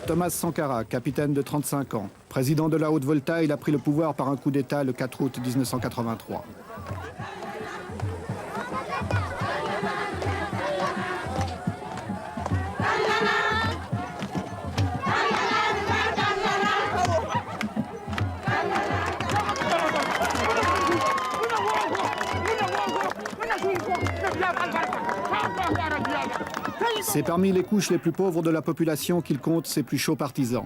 Thomas Sankara, capitaine de 35 ans, président de la Haute-Volta, il a pris le pouvoir par un coup d'État le 4 août 1983. C'est parmi les couches les plus pauvres de la population qu'il compte ses plus chauds partisans.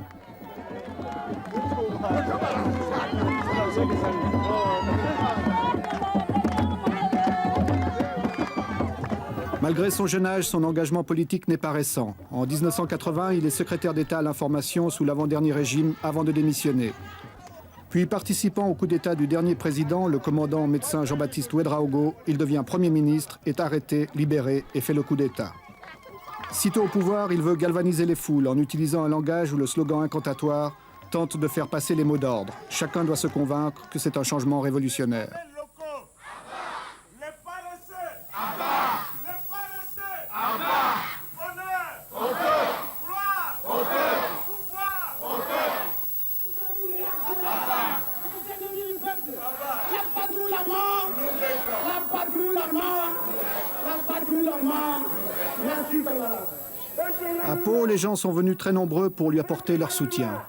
Malgré son jeune âge, son engagement politique n'est pas récent. En 1980, il est secrétaire d'État à l'information sous l'avant-dernier régime avant de démissionner. Puis, participant au coup d'État du dernier président, le commandant médecin Jean-Baptiste Ouédraogo, il devient Premier ministre, est arrêté, libéré et fait le coup d'État. Sitôt au pouvoir, il veut galvaniser les foules en utilisant un langage où le slogan incantatoire tente de faire passer les mots d'ordre. Chacun doit se convaincre que c'est un changement révolutionnaire. À Pau, les gens sont venus très nombreux pour lui apporter leur soutien.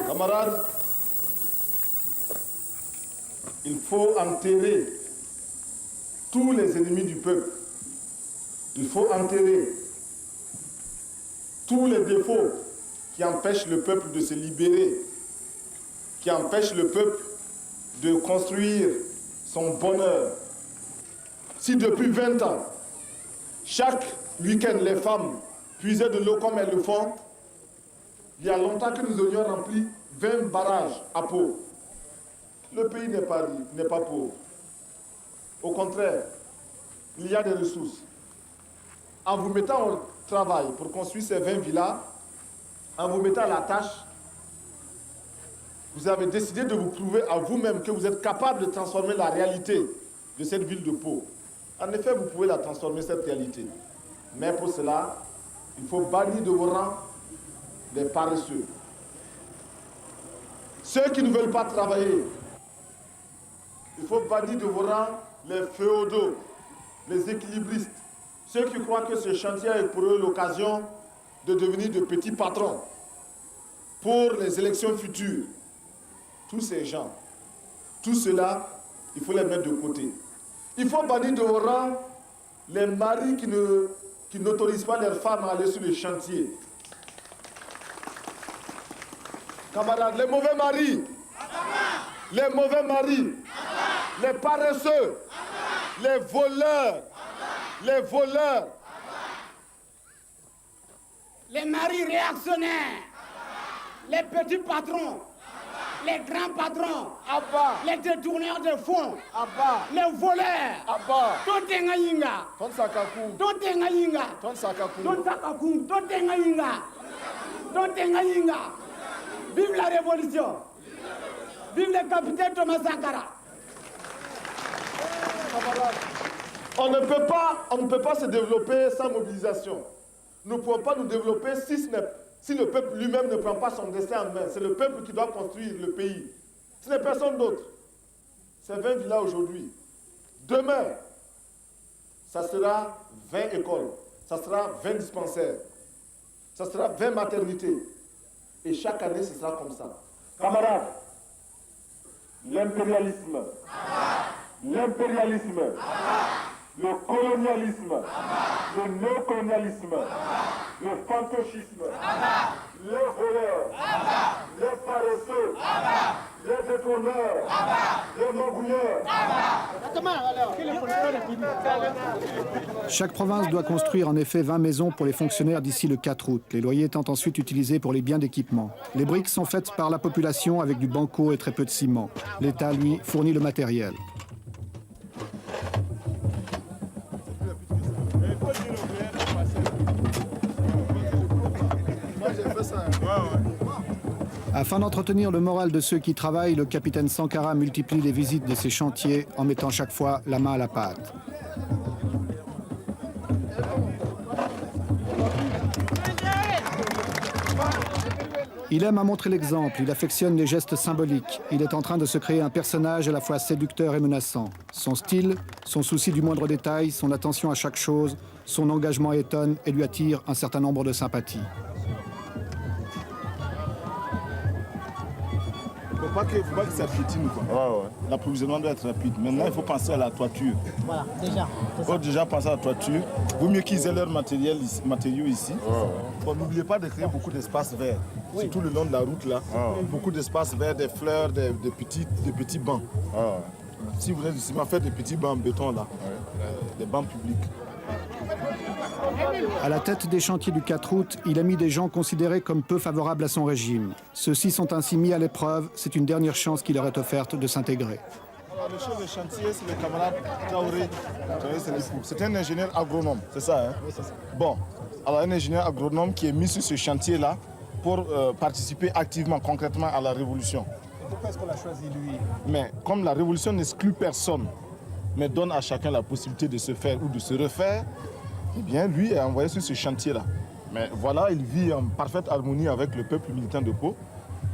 Camarades, il faut enterrer tous les ennemis du peuple. Il faut enterrer tous les défauts qui empêchent le peuple de se libérer, qui empêchent le peuple de construire son bonheur. Si depuis 20 ans, chaque week-end, les femmes puisaient de l'eau comme elles le font, il y a longtemps que nous aurions rempli 20 barrages à Pau. Le pays n'est pas pauvre. Au contraire, il y a des ressources. En vous mettant au travail pour construire ces 20 villas, en vous mettant à la tâche, vous avez décidé de vous prouver à vous-même que vous êtes capable de transformer la réalité de cette ville de Pau. En effet, vous pouvez la transformer, cette réalité. Mais pour cela, il faut bannir de vos rangs les paresseux. Ceux qui ne veulent pas travailler. Il faut bannir de vos rangs les féodaux, les équilibristes. Ceux qui croient que ce chantier est pour eux l'occasion de devenir de petits patrons pour les élections futures. Tous ces gens, tout cela, il faut les mettre de côté. Il faut bannir de vos rangs les maris qui n'autorisent pas leurs femmes à aller sur les chantiers. Camarades, les mauvais maris, les paresseux, les voleurs, les maris réactionnaires, les petits patrons, les grands patrons, les détourneurs de fonds, les voleurs, Vive la révolution! Vive le capitaine Thomas Sankara! On ne peut pas se développer sans mobilisation. Nous ne pouvons pas nous développer si le peuple lui-même ne prend pas son destin en main. C'est le peuple qui doit construire le pays. Ce n'est personne d'autre. C'est 20 villas aujourd'hui. Demain, ça sera 20 écoles, ça sera 20 dispensaires, ça sera 20 maternités. Et chaque année, ce sera comme ça. Camarades, l'impérialisme, le colonialisme, le néocolonialisme, le fantocisme, les voleurs, les paresseux, les détourneurs, les magouilleurs. Chaque province doit construire en effet 20 maisons pour les fonctionnaires d'ici le 4 août, les loyers étant ensuite utilisés pour les biens d'équipement. Les briques sont faites par la population avec du banco et très peu de ciment. L'État, lui, fournit le matériel. Moi, j'ai fait ça. Afin d'entretenir le moral de ceux qui travaillent, le capitaine Sankara multiplie les visites de ces chantiers en mettant chaque fois la main à la pâte. Il aime à montrer l'exemple, il affectionne les gestes symboliques. Il est en train de se créer un personnage à la fois séducteur et menaçant. Son style, son souci du moindre détail, son attention à chaque chose, son engagement étonne et lui attire un certain nombre de sympathies. Il ne faut pas que ça piétine, quoi. L'approvisionnement doit être rapide. Maintenant, il faut penser à la toiture. Voilà, déjà. Il faut déjà penser à la toiture. Vaut mieux qu'ils aient leurs matériaux ici. Bon, n'oubliez pas de créer beaucoup d'espaces verts. Surtout le long de la route, là. Beaucoup d'espaces verts, des fleurs, des petits bancs. Si vous êtes ici, faites des petits bancs en béton, là. Des bancs publics. À la tête des chantiers du 4 août, il a mis des gens considérés comme peu favorables à son régime. Ceux-ci sont ainsi mis à l'épreuve. C'est une dernière chance qui leur est offerte de s'intégrer. Le chef de chantier, c'est le camarade Traoré. C'est un ingénieur agronome, c'est ça, hein? Oui, c'est ça. Bon, alors un ingénieur agronome qui est mis sur ce chantier-là pour participer activement, concrètement à la révolution. Pourquoi est-ce qu'on l'a choisi, lui? Mais comme la révolution n'exclut personne, mais donne à chacun la possibilité de se faire ou de se refaire, eh bien, lui est envoyé sur ce chantier-là. Mais voilà, il vit en parfaite harmonie avec le peuple militant de Pau,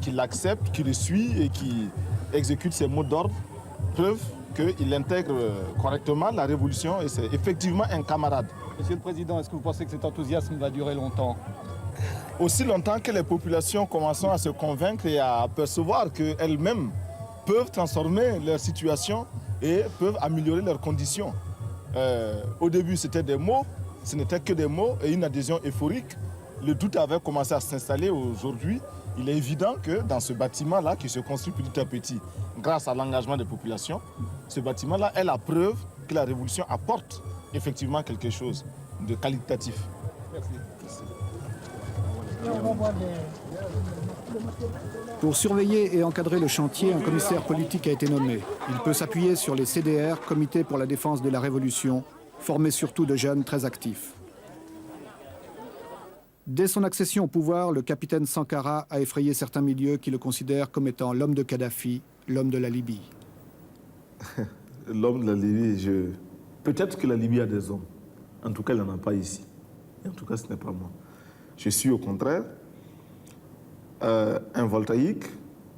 qui l'accepte, qui le suit et qui exécute ses mots d'ordre, preuve qu'il intègre correctement la révolution et c'est effectivement un camarade. Monsieur le Président, est-ce que vous pensez que cet enthousiasme va durer longtemps? Aussi longtemps que les populations commencent à se convaincre et à percevoir qu'elles-mêmes peuvent transformer leur situation et peuvent améliorer leurs conditions. Au début, c'était des mots, ce n'était que des mots et une adhésion euphorique. Le doute avait commencé à s'installer aujourd'hui. Il est évident que dans ce bâtiment-là, qui se construit petit à petit, grâce à l'engagement des populations, ce bâtiment-là est la preuve que la révolution apporte effectivement quelque chose de qualitatif. Merci. Pour surveiller et encadrer le chantier, un commissaire politique a été nommé. Il peut s'appuyer sur les CDR, Comité pour la défense de la Révolution, formés surtout de jeunes très actifs. Dès son accession au pouvoir, le capitaine Sankara a effrayé certains milieux qui le considèrent comme étant l'homme de Kadhafi, l'homme de la Libye. L'homme de la Libye, peut-être que la Libye a des hommes. En tout cas, il n'en a pas ici. Et en tout cas, ce n'est pas moi. Je suis au contraire un voltaïque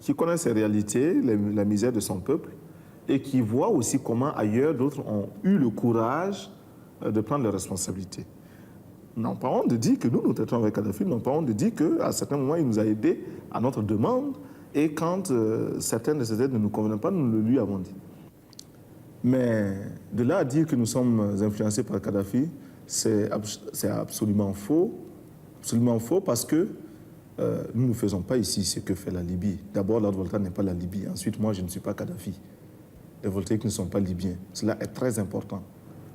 qui connaît ses réalités, la misère de son peuple, et qui voit aussi comment ailleurs d'autres ont eu le courage de prendre leurs responsabilités. Nous n'avons pas honte de dire que nous traitons avec Kadhafi, nous n'avons pas honte de dire qu'à certains moments, il nous a aidés à notre demande, et quand certaines de ces aides ne nous convenaient pas, nous le lui avons dit. Mais de là à dire que nous sommes influencés par Kadhafi, c'est absolument faux. Absolument faux parce que nous ne faisons pas ici ce que fait la Libye. D'abord, l'ordre Volta n'est pas la Libye. Ensuite, moi, je ne suis pas Kadhafi. Les voltaïques ne sont pas libyens. Cela est très important.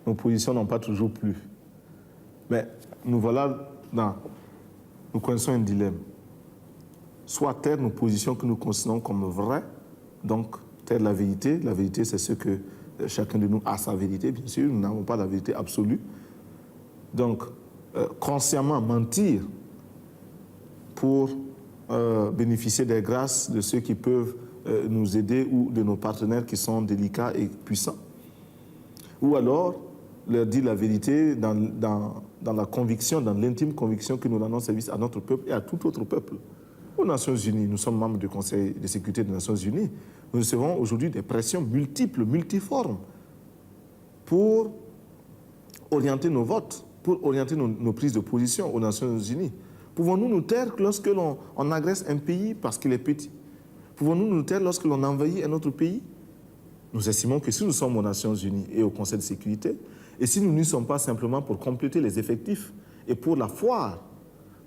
Nos positions n'ont pas toujours plu. Mais nous voilà nous connaissons un dilemme. Soit taire nos positions que nous considérons comme vraies, donc taire la vérité. La vérité, c'est ce que chacun de nous a sa vérité, bien sûr. Nous n'avons pas la vérité absolue. Donc, consciemment mentir pour bénéficier des grâces de ceux qui peuvent nous aider ou de nos partenaires qui sont délicats et puissants. Ou alors leur dire la vérité dans la conviction, dans l'intime conviction que nous rendons service à notre peuple et à tout autre peuple. Aux Nations Unies, nous sommes membres du Conseil de sécurité des Nations Unies. Nous recevons aujourd'hui des pressions multiples, multiformes pour orienter nos votes, pour orienter nos prises de position aux Nations Unies. Pouvons-nous nous taire lorsque l'on agresse un pays parce qu'il est petit? Pouvons-nous nous taire lorsque l'on envahit un autre pays? Nous estimons que si nous sommes aux Nations Unies et au Conseil de sécurité, et si nous n'y sommes pas simplement pour compléter les effectifs et pour la foire,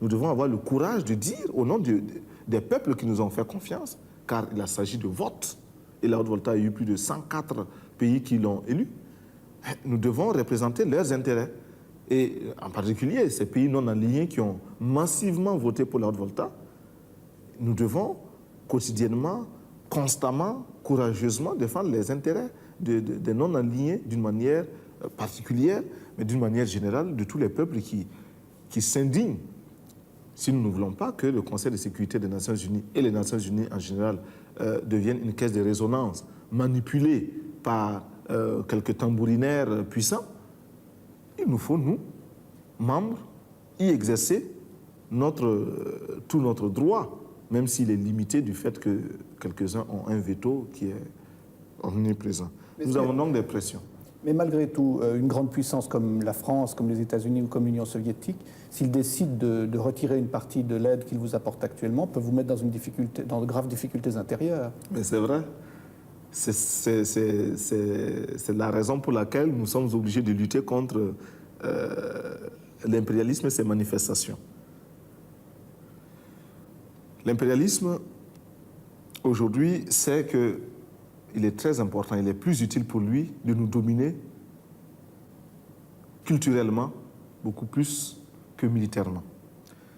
nous devons avoir le courage de dire au nom des peuples qui nous ont fait confiance, car il s'agit de vote, et la Haute-Volta a eu plus de 104 pays qui l'ont élu, nous devons représenter leurs intérêts. Et en particulier, ces pays non alignés qui ont massivement voté pour la Haute-Volta, nous devons quotidiennement, constamment, courageusement défendre les intérêts des non alignés d'une manière particulière, mais d'une manière générale de tous les peuples qui s'indignent si nous ne voulons pas que le Conseil de sécurité des Nations Unies et les Nations Unies en général deviennent une caisse de résonance manipulée par quelques tambourinaires puissants, il nous faut, nous, membres, y exercer tout notre droit, même s'il est limité du fait que quelques-uns ont un veto qui est omniprésent. Nous avons donc des pressions. Mais malgré tout, une grande puissance comme la France, comme les États-Unis ou comme l'Union soviétique, s'ils décident de retirer une partie de l'aide qu'ils vous apportent actuellement, peut vous mettre dans de graves difficultés intérieures. Mais c'est vrai. C'est la raison pour laquelle nous sommes obligés de lutter contre l'impérialisme et ses manifestations. L'impérialisme, aujourd'hui, sait qu'il est très important, il est plus utile pour lui de nous dominer culturellement, beaucoup plus que militairement.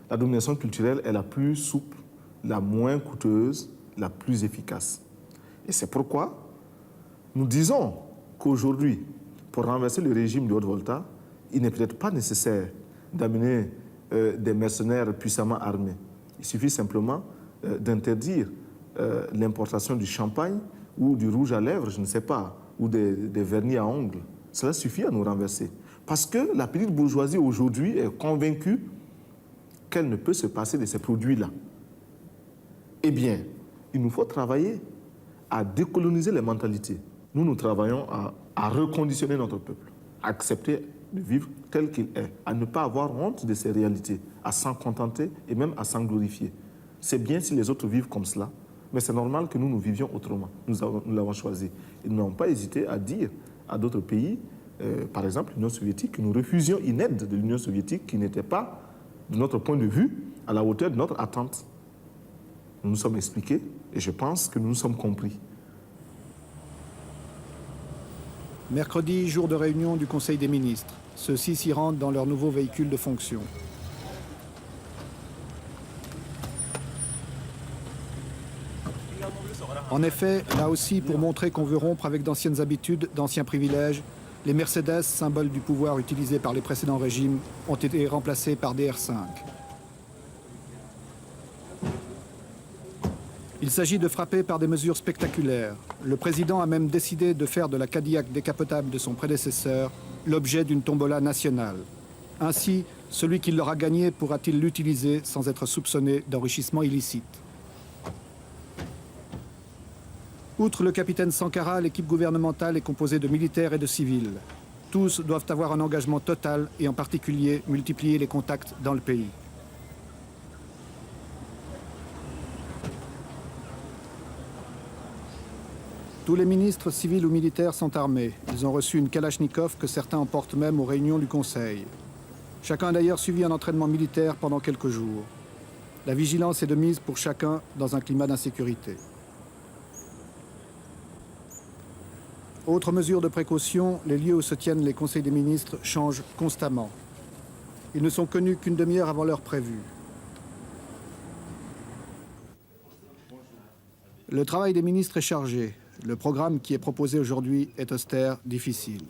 La domination culturelle est la plus souple, la moins coûteuse, la plus efficace. Et c'est pourquoi nous disons qu'aujourd'hui, pour renverser le régime de Haute-Volta, il n'est peut-être pas nécessaire d'amener des mercenaires puissamment armés. Il suffit simplement d'interdire l'importation du champagne ou du rouge à lèvres, je ne sais pas, ou des vernis à ongles. Cela suffit à nous renverser. Parce que la petite bourgeoisie aujourd'hui est convaincue qu'elle ne peut se passer de ces produits-là. Eh bien, il nous faut travailler à décoloniser les mentalités. Nous travaillons à reconditionner notre peuple, à accepter de vivre tel qu'il est, à ne pas avoir honte de ces réalités, à s'en contenter et même à s'en glorifier. C'est bien si les autres vivent comme cela, mais c'est normal que nous vivions autrement. Nous l'avons choisi. Ils n'ont pas hésité à dire à d'autres pays, par exemple l'Union soviétique, que nous refusions une aide de l'Union soviétique qui n'était pas, de notre point de vue, à la hauteur de notre attente. Nous nous sommes expliqués et je pense que nous nous sommes compris. Mercredi, jour de réunion du Conseil des ministres. Ceux-ci s'y rendent dans leur nouveau véhicule de fonction. En effet, là aussi, pour montrer qu'on veut rompre avec d'anciennes habitudes, d'anciens privilèges, les Mercedes, symbole du pouvoir utilisé par les précédents régimes, ont été remplacés par des R5. Il s'agit de frapper par des mesures spectaculaires. Le président a même décidé de faire de la Cadillac décapotable de son prédécesseur l'objet d'une tombola nationale. Ainsi, celui qui l'aura gagné pourra-t-il l'utiliser sans être soupçonné d'enrichissement illicite. Outre le capitaine Sankara, l'équipe gouvernementale est composée de militaires et de civils. Tous doivent avoir un engagement total et en particulier multiplier les contacts dans le pays. Tous les ministres civils ou militaires sont armés. Ils ont reçu une Kalachnikov que certains emportent même aux réunions du Conseil. Chacun a d'ailleurs suivi un entraînement militaire pendant quelques jours. La vigilance est de mise pour chacun dans un climat d'insécurité. Autre mesure de précaution, les lieux où se tiennent les conseils des ministres changent constamment. Ils ne sont connus qu'une demi-heure avant l'heure prévue. Le travail des ministres est chargé. Le programme qui est proposé aujourd'hui est austère, difficile.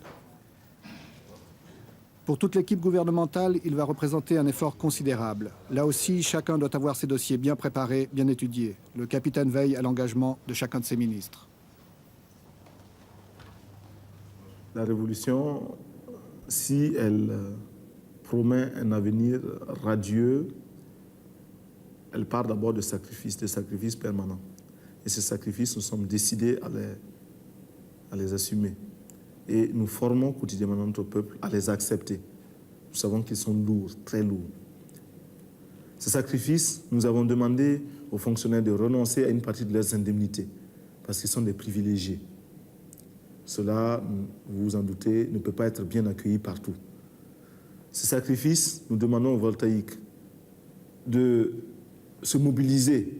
Pour toute l'équipe gouvernementale, il va représenter un effort considérable. Là aussi, chacun doit avoir ses dossiers bien préparés, bien étudiés. Le capitaine veille à l'engagement de chacun de ses ministres. La révolution, si elle promet un avenir radieux, elle part d'abord de sacrifices permanents. Et ces sacrifices, nous sommes décidés à les assumer. Et nous formons quotidiennement notre peuple à les accepter. Nous savons qu'ils sont lourds, très lourds. Ces sacrifices, nous avons demandé aux fonctionnaires de renoncer à une partie de leurs indemnités, parce qu'ils sont des privilégiés. Cela, vous vous en doutez, ne peut pas être bien accueilli partout. Ces sacrifices, nous demandons aux voltaïques de se mobiliser.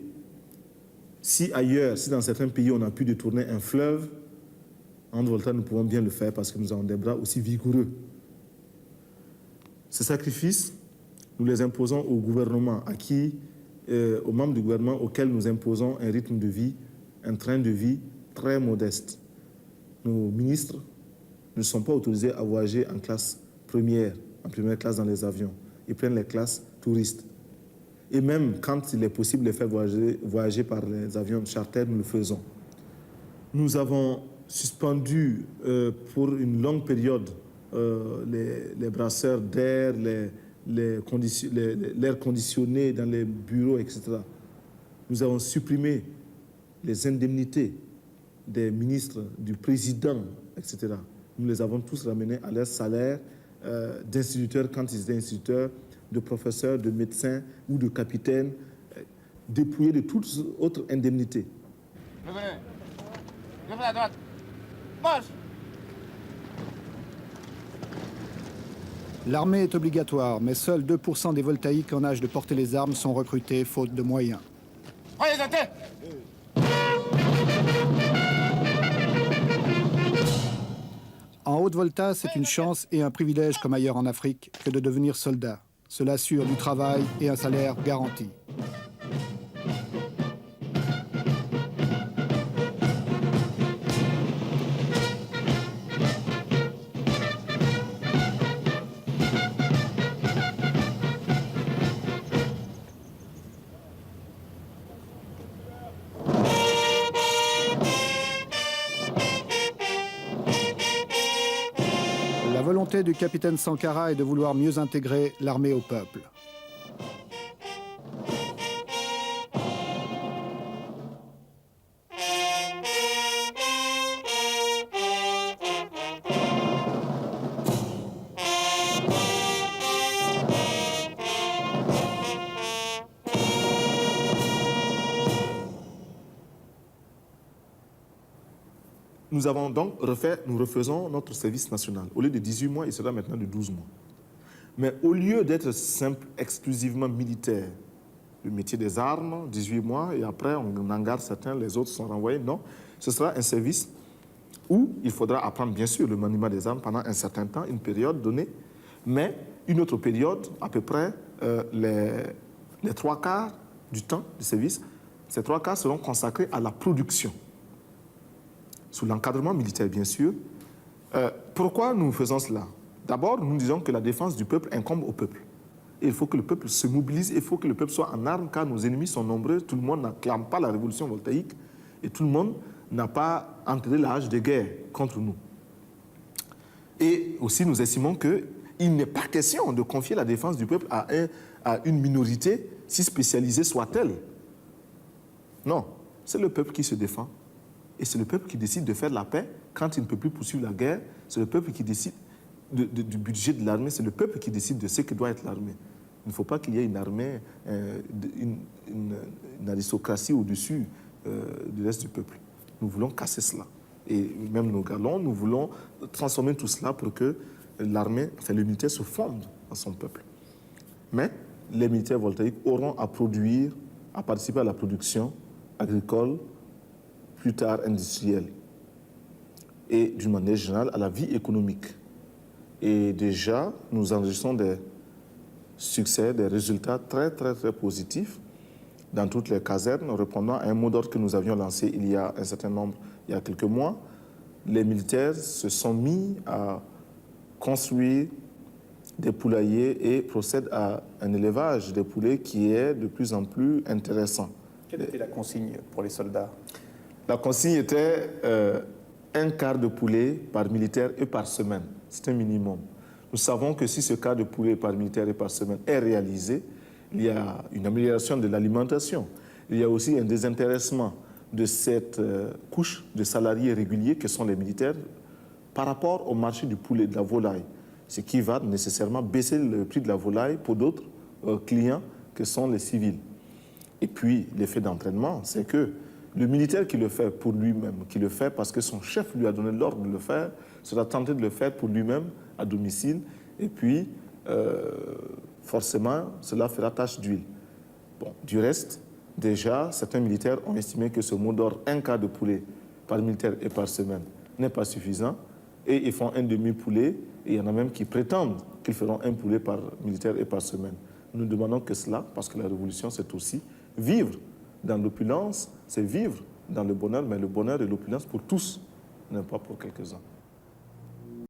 Si ailleurs, si dans certains pays, on a pu détourner un fleuve, en Volta, nous pouvons bien le faire parce que nous avons des bras aussi vigoureux. Ces sacrifices, nous les imposons au gouvernement, aux membres du gouvernement auxquels nous imposons un rythme de vie, un train de vie très modeste. Nos ministres ne sont pas autorisés à voyager en première classe dans les avions. Ils prennent les classes touristes. Et même quand il est possible de les faire voyager par les avions charter, nous le faisons. Nous avons suspendu pour une longue période les brasseurs d'air, l'air conditionné dans les bureaux, etc. Nous avons supprimé les indemnités des ministres, du président, etc. Nous les avons tous ramenés à leur salaire d'instituteurs quand ils étaient instituteurs, de professeurs, de médecins ou de capitaines, dépouillés de toutes autres indemnités. Revenez. Revenez à droite. Marche. L'armée est obligatoire, mais seuls 2% des voltaïques en âge de porter les armes sont recrutés faute de moyens. Voyez à tête. En Haute-Volta, c'est une chance et un privilège comme ailleurs en Afrique que de devenir soldat. Cela assure du travail et un salaire garanti. La volonté du capitaine Sankara est de vouloir mieux intégrer l'armée au peuple. Nous avons donc nous refaisons notre service national. Au lieu de 18 mois, il sera maintenant de 12 mois. Mais au lieu d'être simple, exclusivement militaire, le métier des armes, 18 mois, et après on en garde certains, les autres sont renvoyés, non. Ce sera un service où il faudra apprendre bien sûr le maniement des armes pendant un certain temps, une période donnée, mais une autre période, à peu près les 3/4 du temps du service, ces 3/4 seront consacrés à la production. Sous l'encadrement militaire, bien sûr. Pourquoi nous faisons cela? D'abord, nous disons que la défense du peuple incombe au peuple. Et il faut que le peuple se mobilise, il faut que le peuple soit en armes, car nos ennemis sont nombreux. Tout le monde n'acclame pas la révolution voltaïque et tout le monde n'a pas entré l'âge de guerre contre nous. Et aussi, nous estimons qu'il n'est pas question de confier la défense du peuple à une minorité, si spécialisée soit-elle. Non, c'est le peuple qui se défend. Et c'est le peuple qui décide de faire la paix quand il ne peut plus poursuivre la guerre. C'est le peuple qui décide du budget de l'armée. C'est le peuple qui décide de ce que doit être l'armée. Il ne faut pas qu'il y ait une armée, une aristocratie au-dessus du reste du peuple. Nous voulons casser cela. Et même nos galons, nous voulons transformer tout cela pour que l'armée, enfin le militaire se fonde dans son peuple. Mais les militaires voltaïques auront à produire, à participer à la production agricole, plus tard industrielle, et d'une manière générale à la vie économique. Et déjà, nous enregistrons des succès, des résultats très, très, très positifs dans toutes les casernes, répondant à un mot d'ordre que nous avions lancé il y a un certain nombre, il y a quelques mois. Les militaires se sont mis à construire des poulaillers et procèdent à un élevage des poulets qui est de plus en plus intéressant. Quelle était la consigne pour les soldats? La consigne était un quart de poulet par militaire et par semaine. C'est un minimum. Nous savons que si ce quart de poulet par militaire et par semaine est réalisé, il y a une amélioration de l'alimentation. Il y a aussi un désintéressement de cette couche de salariés réguliers que sont les militaires par rapport au marché du poulet, de la volaille, ce qui va nécessairement baisser le prix de la volaille pour d'autres clients que sont les civils. Et puis, l'effet d'entraînement, c'est que le militaire qui le fait pour lui-même, qui le fait parce que son chef lui a donné l'ordre de le faire, sera tenté de le faire pour lui-même à domicile. Et puis, forcément, cela fera tache d'huile. Bon, du reste, déjà, certains militaires ont estimé que ce mot d'ordre, un quart de poulet par militaire et par semaine, n'est pas suffisant. Et ils font un demi-poulet. Et il y en a même qui prétendent qu'ils feront un poulet par militaire et par semaine. Nous ne demandons que cela, parce que la révolution, c'est aussi vivre dans l'opulence, c'est vivre dans le bonheur, mais le bonheur et l'opulence pour tous, non pas pour quelques-uns.